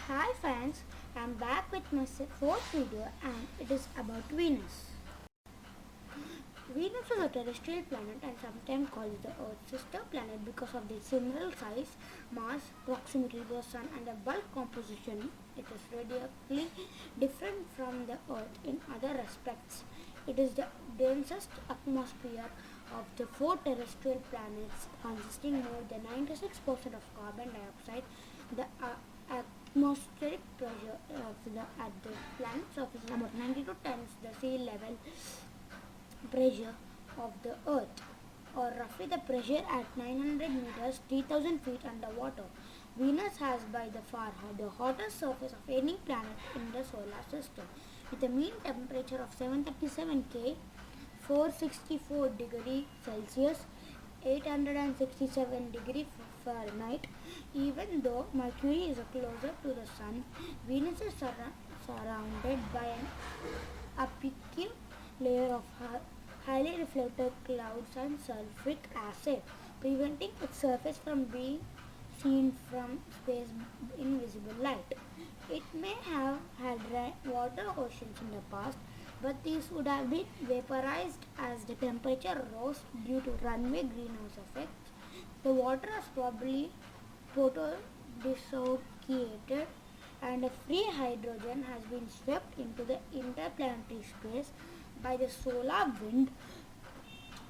Hi friends, I'm back with my fourth video and it is about Venus. Venus is a terrestrial planet and sometimes called the Earth's sister planet because of its similar size, mass, proximity to the Sun and the bulk composition. It is radically different from the Earth in other respects. It is the densest atmosphere of the four terrestrial planets, consisting more than 96% of carbon dioxide. The atmospheric pressure at the planet surface is about 92 times the sea level pressure of the Earth, or roughly the pressure at 900 meters, 3000 feet underwater. Venus has by the far the hottest surface of any planet in the solar system, with a mean temperature of 737 K, 464 degrees Celsius, 867 degrees Fahrenheit. Even though Mercury is closer to the Sun, Venus is surrounded by an opaque layer of highly reflected clouds and sulfuric acid, preventing its surface from being seen from space in visible light. It may have had water oceans in the past, but these would have been vaporized as the temperature rose due to runaway greenhouse effects. The water is probably photodissociated and free hydrogen has been swept into the interplanetary space by the solar wind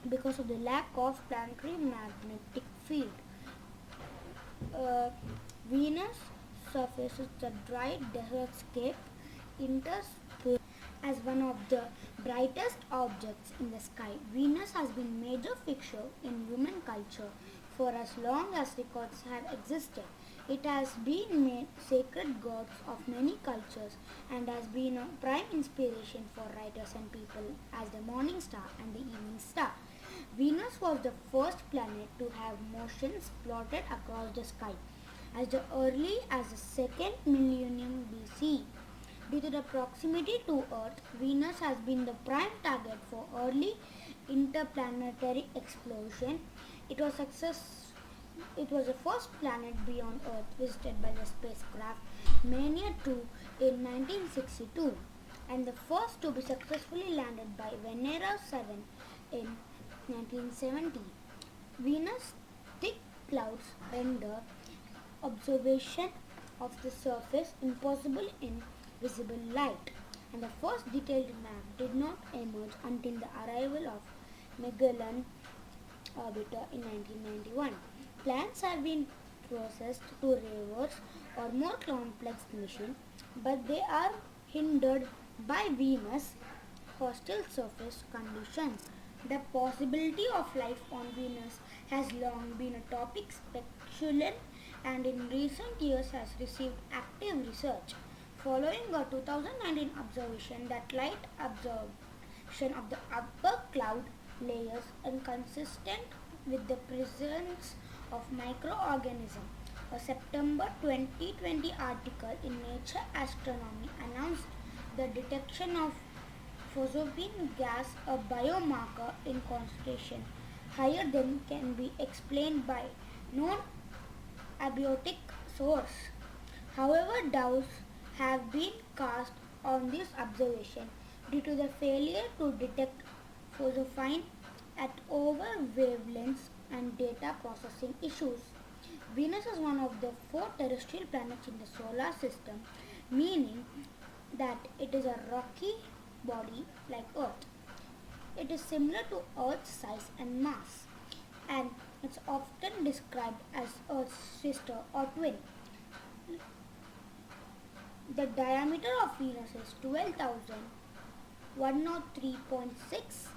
because of the lack of planetary magnetic field. Uh, Venus surfaces the dry desertscape interspersed as one of the brightest objects in the sky. Venus has been major fixture in human culture for as long as records have existed. It has been made sacred gods of many cultures and has been a prime inspiration for writers and people as the morning star and the evening star. Venus was the first planet to have motions plotted across the sky as early as the second millennium BC. Due to the proximity to Earth, Venus has been the prime target for early interplanetary exploration. It was the first planet beyond Earth visited by the spacecraft Mania 2 in 1962 and the first to be successfully landed by Venera 7 in 1970. Venus' thick clouds render observation of the surface impossible in visible light, and the first detailed map did not emerge until the arrival of Magellan orbiter in 1991. Plans have been processed to reverse or more complex mission, but they are hindered by Venus' hostile surface conditions. The possibility of life on Venus has long been a topic speculation and in recent years has received active research. Following a 2019 observation that light absorption of the upper cloud layers inconsistent with the presence of microorganisms. A September 2020 article in Nature Astronomy announced the detection of phosphine gas, a biomarker in concentration higher than can be explained by known abiotic source. However, doubts have been cast on this observation due to the failure to detect phosphine at over wavelengths and data processing issues. Venus is one of the four terrestrial planets in the solar system, meaning that it is a rocky body like Earth. It is similar to Earth's size and mass, and it's often described as Earth's sister or twin. The diameter of Venus is 12,103.6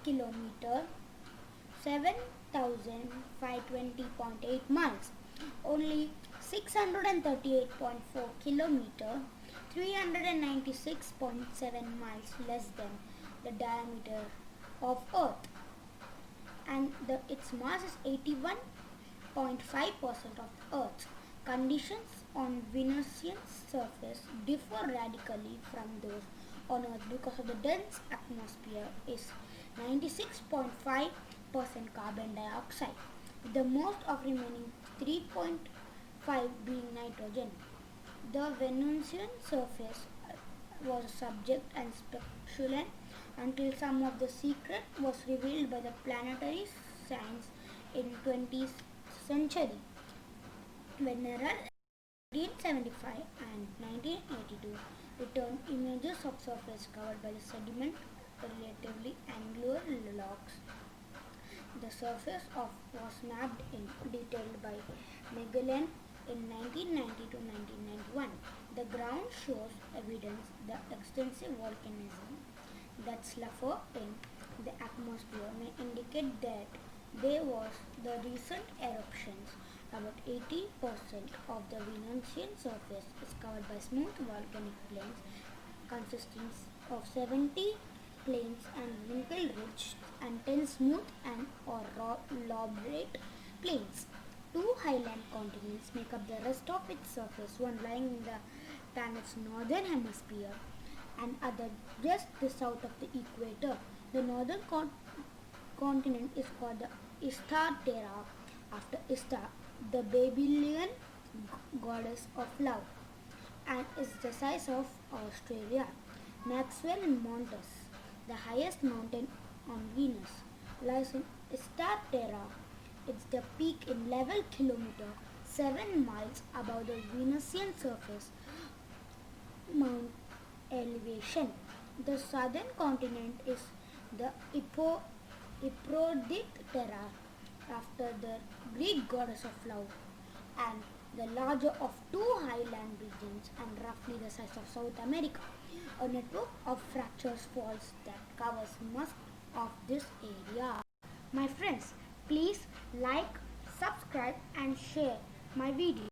km, 7,520.8 miles. Only 638.4 km, 396.7 miles less than the diameter of Earth, and its mass is 81.5% of Earth's. Conditions on Venusian surface differ radically from those on Earth because of the dense atmosphere is 96.5% carbon dioxide, with the most of remaining 3.5 being nitrogen. The Venusian surface was a subject and speculation until some of the secret was revealed by the planetary science in 20th century. When around 1975 and 1982 returned images of surface covered by the sediment, relatively angular logs. The surface of was mapped in detail by Magellan in 1990 to 1991. The ground shows evidence the extensive volcanism that sloughed in the atmosphere may indicate that there was the recent eruptions. About 80% of the Venusian surface is covered by smooth volcanic plains consisting of 70 plains and wrinkle ridges and 10 smooth and or lobate plains. Two highland continents make up the rest of its surface, one lying in the planet's northern hemisphere and other just the south of the equator. The northern continent is called the Ishtar Terra after Ishtar, the Babylonian goddess of love, and is the size of Australia. Maxwell Mountains, the highest mountain on Venus, lies in Ishtar Terra. It's the peak in level kilometer 7 miles above the Venusian surface mount elevation. The southern continent is the Aphrodite Terra after the Greek goddess of love and the larger of two highland regions and roughly the size of South America. A network of fractures faults that covers most of this area. My friends, please like, subscribe and share my video.